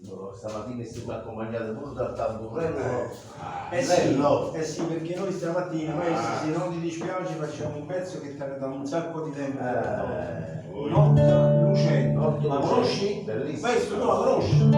Stamattina siamo accompagnati pure dal tamburello. Sì, eh sì, perché noi stamattina, se non ti dispiace, facciamo un pezzo che ti da un sacco di tempo. Notte lucente. La conosci? Bellissimo. Questo tu la conosci?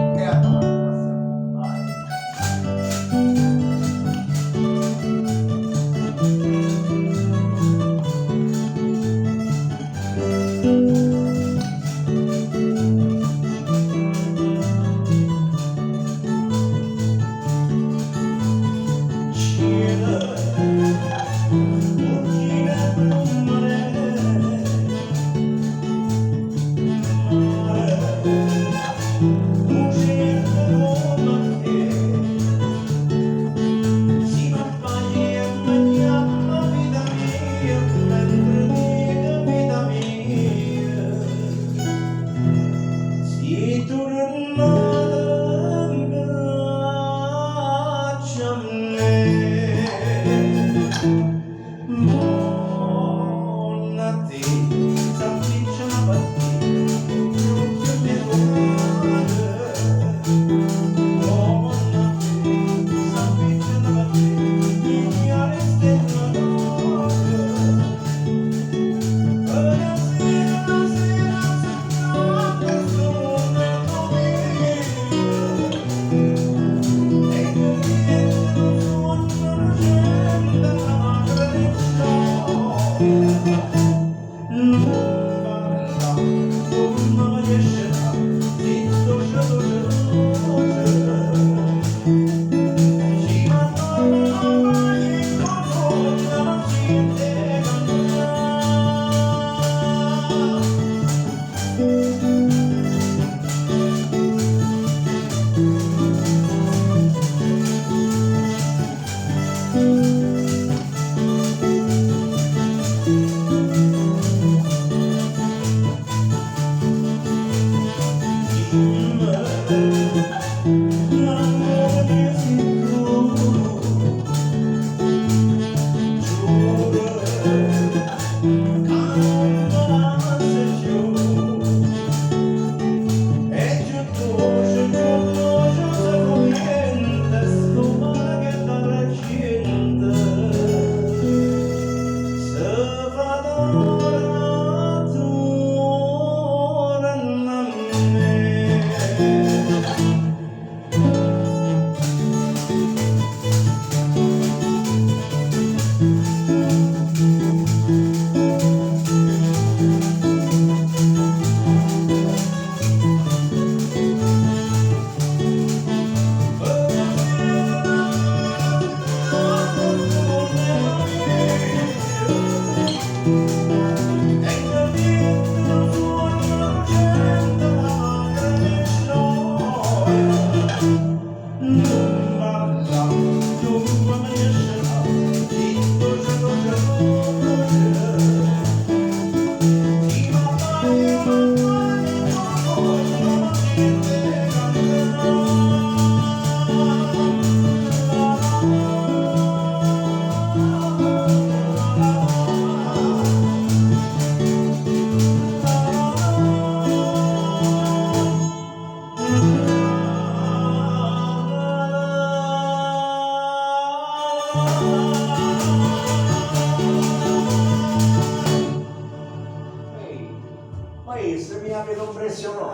Se mi avete impressionato,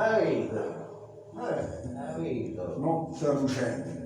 Capito? notte lucente.